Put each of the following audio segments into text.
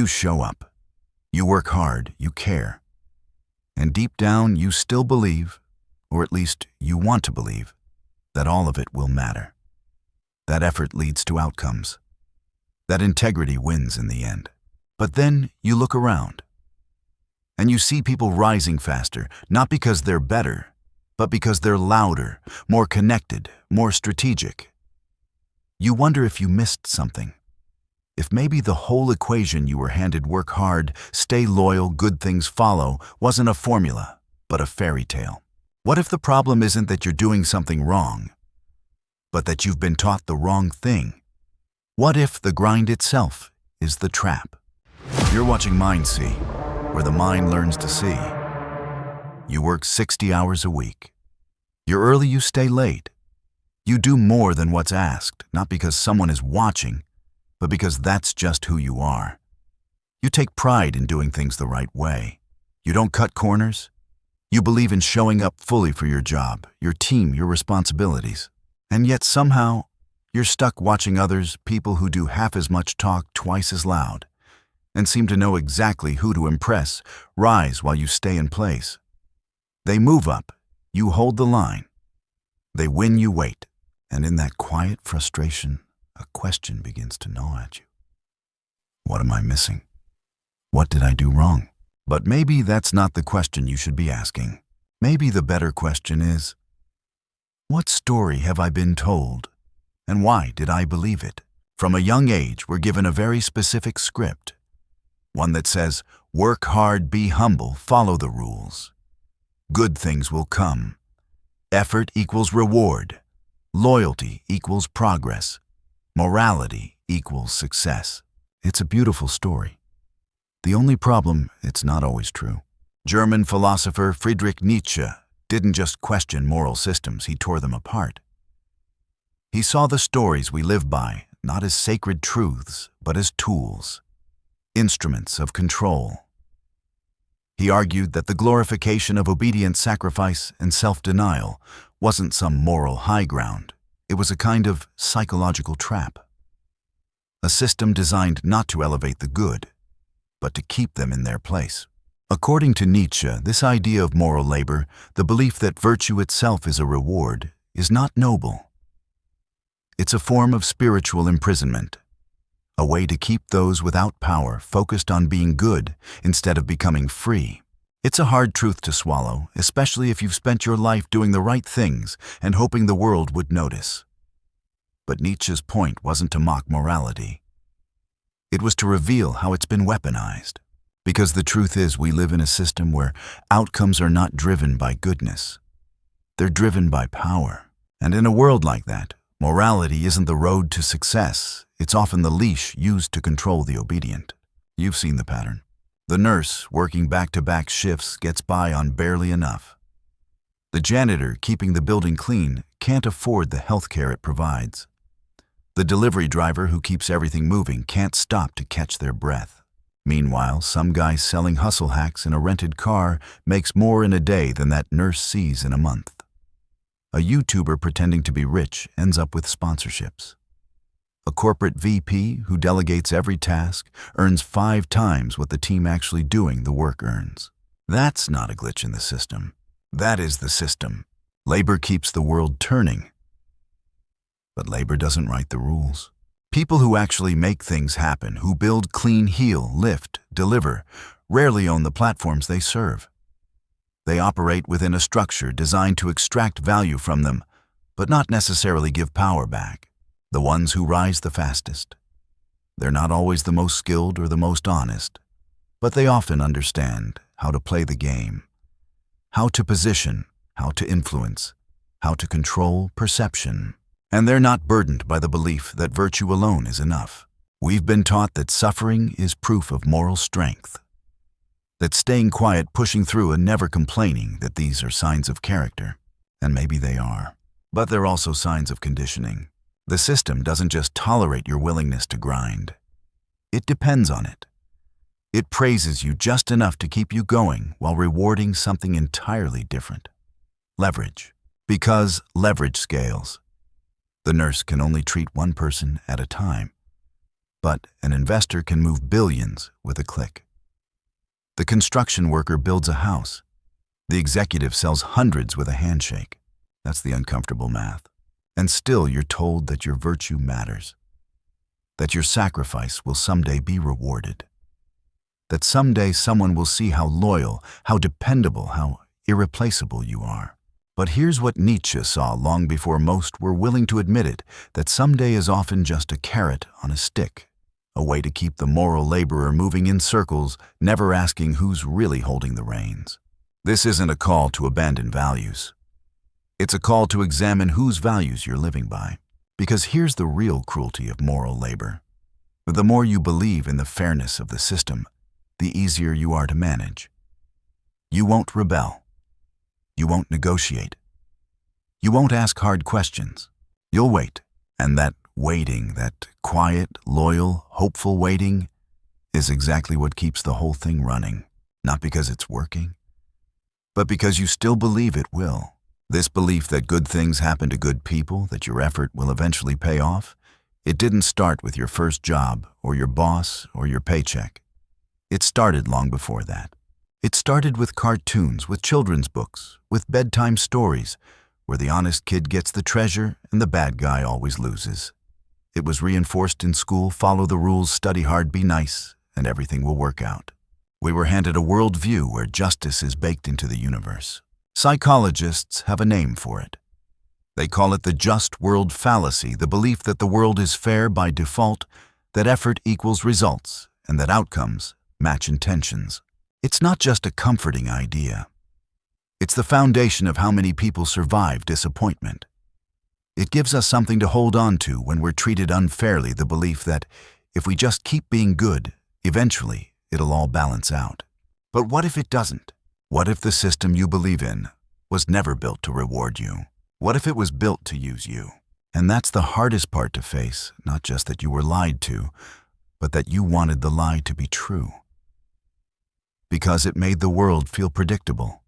You show up. You work hard, you care. And deep down, you still believe, or at least you want to believe, that all of it will matter. That effort leads to outcomes. That integrity wins in the end. But then you look around, and you see people rising faster, not because they're better, but because they're louder, more connected, more strategic. You wonder if you missed something. If maybe the whole equation you were handed, work hard, stay loyal, good things follow, wasn't a formula, but a fairy tale. What if the problem isn't that you're doing something wrong, but that you've been taught the wrong thing? What if the grind itself is the trap? You're watching Mind See, where the mind learns to see. You work 60 hours a week. You're early, you stay late. You do more than what's asked, not because someone is watching, but because that's just who you are. You take pride in doing things the right way. You don't cut corners. You believe in showing up fully for your job, your team, your responsibilities. And yet somehow, you're stuck watching others, people who do half as much talk twice as loud, and seem to know exactly who to impress, rise while you stay in place. They move up, you hold the line. They win, you wait. And in that quiet frustration, a question begins to gnaw at you. What am I missing? What did I do wrong? But maybe that's not the question you should be asking. Maybe the better question is, what story have I been told? And why did I believe it? From a young age, we're given a very specific script. One that says, work hard, be humble, follow the rules. Good things will come. Effort equals reward. Loyalty equals progress. Morality equals success. It's a beautiful story. The only problem, it's not always true. German philosopher Friedrich Nietzsche didn't just question moral systems, he tore them apart. He saw the stories we live by not as sacred truths, but as tools, instruments of control. He argued that the glorification of obedience, sacrifice, and self-denial wasn't some moral high ground. It was a kind of psychological trap. A system designed not to elevate the good, but to keep them in their place. According to Nietzsche, this idea of moral labor, the belief that virtue itself is a reward, is not noble. It's a form of spiritual imprisonment, a way to keep those without power focused on being good instead of becoming free. It's a hard truth to swallow, especially if you've spent your life doing the right things and hoping the world would notice. But Nietzsche's point wasn't to mock morality. It was to reveal how it's been weaponized. Because the truth is, we live in a system where outcomes are not driven by goodness. They're driven by power. And in a world like that, morality isn't the road to success. It's often the leash used to control the obedient. You've seen the pattern. The nurse, working back-to-back shifts, gets by on barely enough. The janitor, keeping the building clean, can't afford the health care it provides. The delivery driver, who keeps everything moving, can't stop to catch their breath. Meanwhile, some guy selling hustle hacks in a rented car makes more in a day than that nurse sees in a month. A YouTuber pretending to be rich ends up with sponsorships. A corporate VP who delegates every task earns 5 times what the team actually doing the work earns. That's not a glitch in the system. That is the system. Labor keeps the world turning. But labor doesn't write the rules. People who actually make things happen, who build, clean, heal, lift, deliver, rarely own the platforms they serve. They operate within a structure designed to extract value from them, but not necessarily give power back. The ones who rise the fastest. They're not always the most skilled or the most honest, but they often understand how to play the game, how to position, how to influence, how to control perception. And they're not burdened by the belief that virtue alone is enough. We've been taught that suffering is proof of moral strength, that staying quiet, pushing through, and never complaining, that these are signs of character. And maybe they are. But they're also signs of conditioning. The system doesn't just tolerate your willingness to grind. It depends on it. It praises you just enough to keep you going while rewarding something entirely different. Leverage. Because leverage scales. The nurse can only treat one person at a time. but an investor can move billions with a click. The construction worker builds a house. The executive sells hundreds with a handshake. That's the uncomfortable math. And still you're told that your virtue matters, that your sacrifice will someday be rewarded, that someday someone will see how loyal, how dependable, how irreplaceable you are. But here's what Nietzsche saw long before most were willing to admit it, that someday is often just a carrot on a stick, a way to keep the moral laborer moving in circles, never asking who's really holding the reins. This isn't a call to abandon values. It's a call to examine whose values you're living by. Because here's the real cruelty of moral labor. The more you believe in the fairness of the system, the easier you are to manage. You won't rebel. You won't negotiate. You won't ask hard questions. You'll wait. And that waiting, that quiet, loyal, hopeful waiting, is exactly what keeps the whole thing running. Not because it's working, but because you still believe it will. This belief that good things happen to good people, that your effort will eventually pay off, it didn't start with your first job or your boss or your paycheck. It started long before that. It started with cartoons, with children's books, with bedtime stories, where the honest kid gets the treasure and the bad guy always loses. It was reinforced in school: follow the rules, study hard, be nice, and everything will work out. We were handed a worldview where justice is baked into the universe. Psychologists have a name for it. They call it the just world fallacy, the belief that the world is fair by default, that effort equals results, and that outcomes match intentions. It's not just a comforting idea. It's the foundation of how many people survive disappointment. It gives us something to hold on to when we're treated unfairly, the belief that if we just keep being good, eventually it'll all balance out. But what if it doesn't? What if the system you believe in was never built to reward you? What if it was built to use you? And that's the hardest part to face, not just that you were lied to, but that you wanted the lie to be true. Because it made the world feel predictable,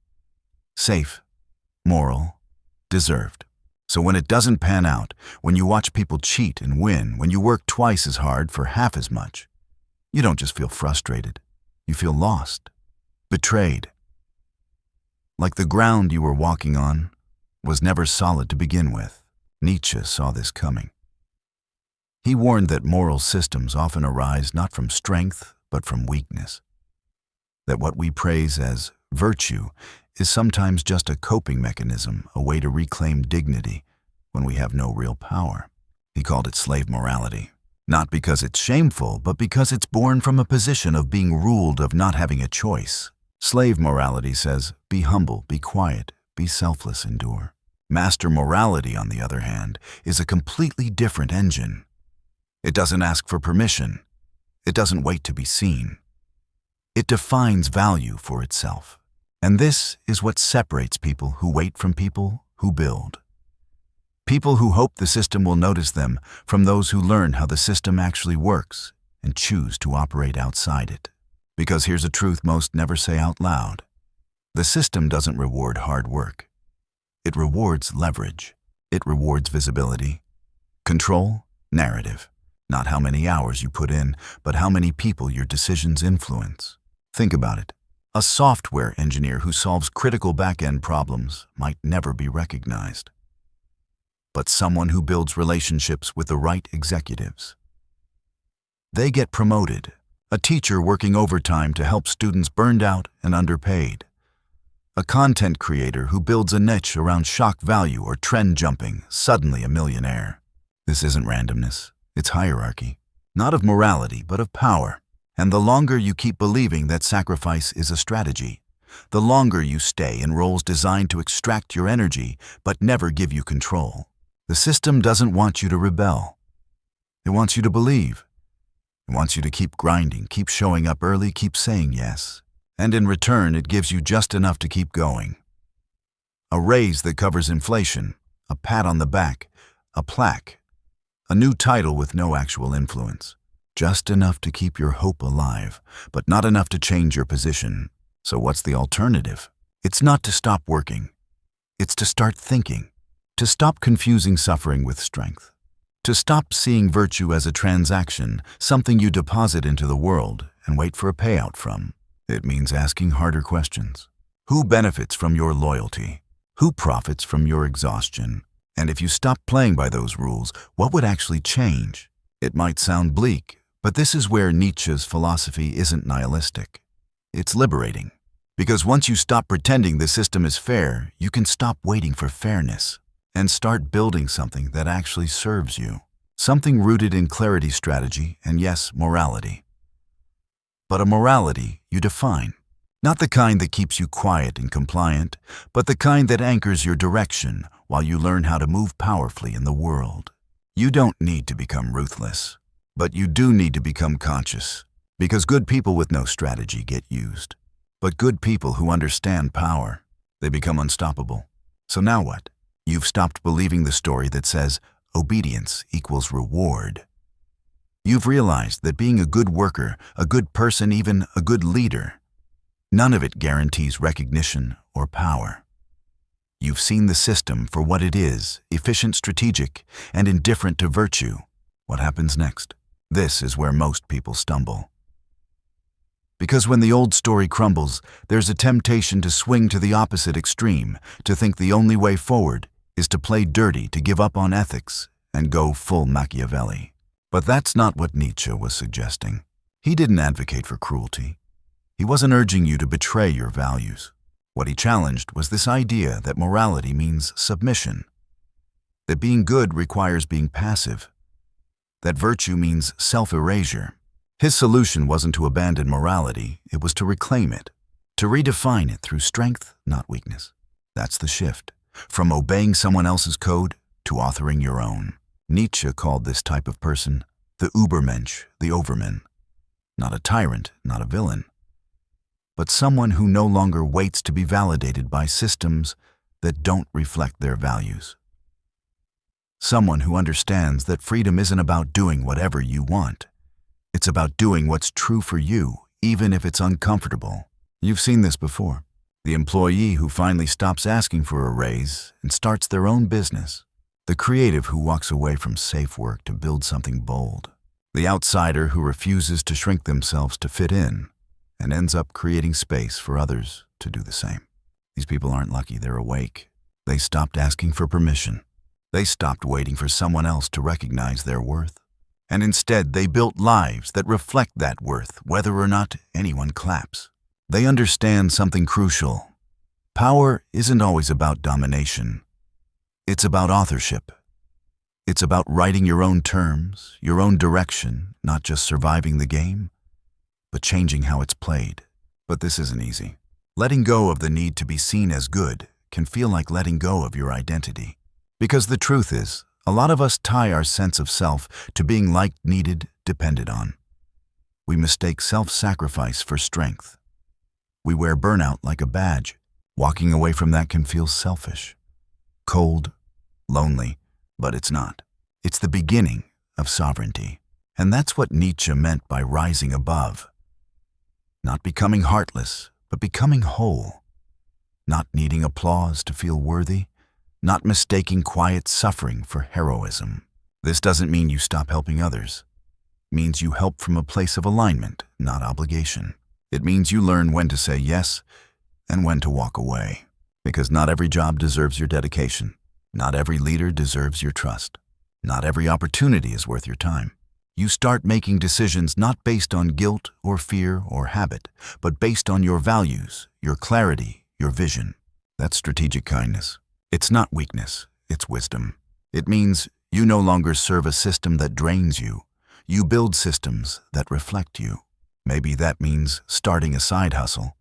safe, moral, deserved. So when it doesn't pan out, when you watch people cheat and win, when you work twice as hard for half as much, you don't just feel frustrated. You feel lost, betrayed. Like the ground you were walking on was never solid to begin with. Nietzsche saw this coming. He warned that moral systems often arise not from strength, but from weakness. That what we praise as virtue is sometimes just a coping mechanism, a way to reclaim dignity when we have no real power. He called it slave morality. Not because it's shameful, but because it's born from a position of being ruled, of not having a choice. Slave morality says, be humble, be quiet, be selfless, endure. Master morality, on the other hand, is a completely different engine. It doesn't ask for permission. It doesn't wait to be seen. It defines value for itself. And this is what separates people who wait from people who build. People who hope the system will notice them from those who learn how the system actually works and choose to operate outside it. Because here's a truth most never say out loud. The system doesn't reward hard work. It rewards leverage. It rewards visibility, control, narrative. Not how many hours you put in, but how many people your decisions influence. Think about it. A software engineer who solves critical back-end problems might never be recognized. But someone who builds relationships with the right executives, they get promoted. A teacher working overtime to help students burned out and underpaid. A content creator who builds a niche around shock value or trend jumping, suddenly a millionaire. This isn't randomness, it's hierarchy. Not of morality, but of power. And the longer you keep believing that sacrifice is a strategy, the longer you stay in roles designed to extract your energy but never give you control. The system doesn't want you to rebel. It wants you to believe. It wants you to keep grinding, keep showing up early, keep saying yes. And in return, it gives you just enough to keep going. A raise that covers inflation, a pat on the back, a plaque, a new title with no actual influence. Just enough to keep your hope alive, but not enough to change your position. So what's the alternative? It's not to stop working. It's to start thinking. To stop confusing suffering with strength. To stop seeing virtue as a transaction, something you deposit into the world and wait for a payout from. It means asking harder questions. Who benefits from your loyalty? Who profits from your exhaustion? And if you stop playing by those rules, what would actually change? It might sound bleak, but this is where Nietzsche's philosophy isn't nihilistic. It's liberating. Because once you stop pretending the system is fair, you can stop waiting for fairness and start building something that actually serves you. Something rooted in clarity, strategy, and yes, morality. But a morality you define. Not the kind that keeps you quiet and compliant, but the kind that anchors your direction while you learn how to move powerfully in the world. You don't need to become ruthless, but you do need to become conscious, because good people with no strategy get used. But good people who understand power, they become unstoppable. So now what? You've stopped believing the story that says obedience equals reward. You've realized that being a good worker, a good person, even a good leader, none of it guarantees recognition or power. You've seen the system for what it is, efficient, strategic, and indifferent to virtue. What happens next? This is where most people stumble. Because when the old story crumbles, there's a temptation to swing to the opposite extreme, to think the only way forward is to play dirty, to give up on ethics, and go full Machiavelli. But that's not what Nietzsche was suggesting. He didn't advocate for cruelty. He wasn't urging you to betray your values. What he challenged was this idea that morality means submission, that being good requires being passive, that virtue means self-erasure. His solution wasn't to abandon morality, it was to reclaim it, to redefine it through strength, not weakness. That's the shift, from obeying someone else's code to authoring your own. Nietzsche called this type of person the Übermensch, the overman. Not a tyrant, not a villain, but someone who no longer waits to be validated by systems that don't reflect their values. Someone who understands that freedom isn't about doing whatever you want. It's about doing what's true for you, even if it's uncomfortable. You've seen this before. The employee who finally stops asking for a raise and starts their own business. The creative who walks away from safe work to build something bold. The outsider who refuses to shrink themselves to fit in and ends up creating space for others to do the same. These people aren't lucky, they're awake. They stopped asking for permission. They stopped waiting for someone else to recognize their worth. And instead, they built lives that reflect that worth, whether or not anyone claps. They understand something crucial. Power isn't always about domination. It's about authorship. It's about writing your own terms, your own direction, not just surviving the game, but changing how it's played. But this isn't easy. Letting go of the need to be seen as good can feel like letting go of your identity. Because the truth is, a lot of us tie our sense of self to being liked, needed, depended on. We mistake self-sacrifice for strength. We wear burnout like a badge. Walking away from that can feel selfish, cold, lonely, but it's not. It's the beginning of sovereignty. And that's what Nietzsche meant by rising above. Not becoming heartless, but becoming whole. Not needing applause to feel worthy. Not mistaking quiet suffering for heroism. This doesn't mean you stop helping others. It means you help from a place of alignment, not obligation. It means you learn when to say yes and when to walk away. Because not every job deserves your dedication. Not every leader deserves your trust. Not every opportunity is worth your time. You start making decisions not based on guilt or fear or habit, but based on your values, your clarity, your vision. That's strategic kindness. It's not weakness, it's wisdom. It means you no longer serve a system that drains you. You build systems that reflect you. Maybe that means starting a side hustle,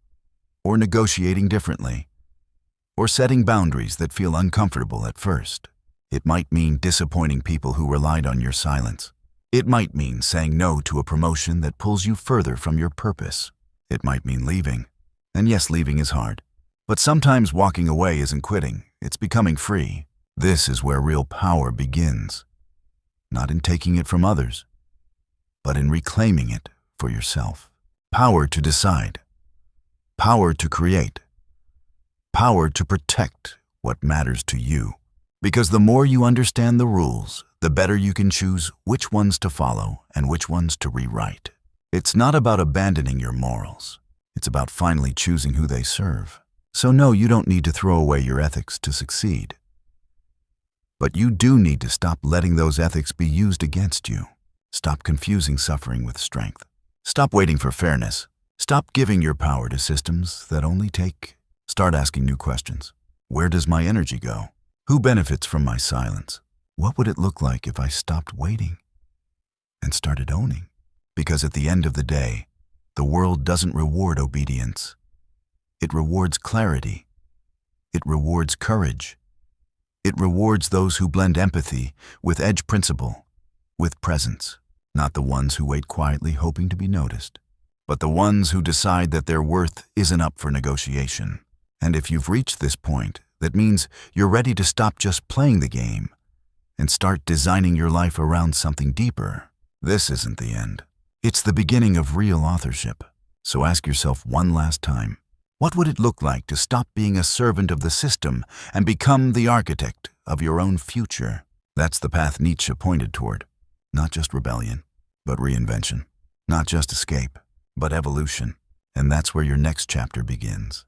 or negotiating differently, or setting boundaries that feel uncomfortable at first. It might mean disappointing people who relied on your silence. It might mean saying no to a promotion that pulls you further from your purpose. It might mean leaving. And yes, leaving is hard. But sometimes walking away isn't quitting, it's becoming free. This is where real power begins. Not in taking it from others, but in reclaiming it for yourself. Power to decide. Power to create. Power to protect what matters to you. Because the more you understand the rules, the better you can choose which ones to follow and which ones to rewrite. It's not about abandoning your morals. It's about finally choosing who they serve. So no, you don't need to throw away your ethics to succeed. But you do need to stop letting those ethics be used against you. Stop confusing suffering with strength. Stop waiting for fairness. Stop giving your power to systems that only take. Start asking new questions. Where does my energy go? Who benefits from my silence? What would it look like if I stopped waiting and started owning? Because at the end of the day, the world doesn't reward obedience. It rewards clarity. It rewards courage. It rewards those who blend empathy with edge principle, with presence, not the ones who wait quietly hoping to be noticed, but the ones who decide that their worth isn't up for negotiation. And if you've reached this point, that means you're ready to stop just playing the game and start designing your life around something deeper. This isn't the end. It's the beginning of real authorship. So ask yourself one last time, what would it look like to stop being a servant of the system and become the architect of your own future? That's the path Nietzsche pointed toward. Not just rebellion, but reinvention. Not just escape, but evolution. And that's where your next chapter begins.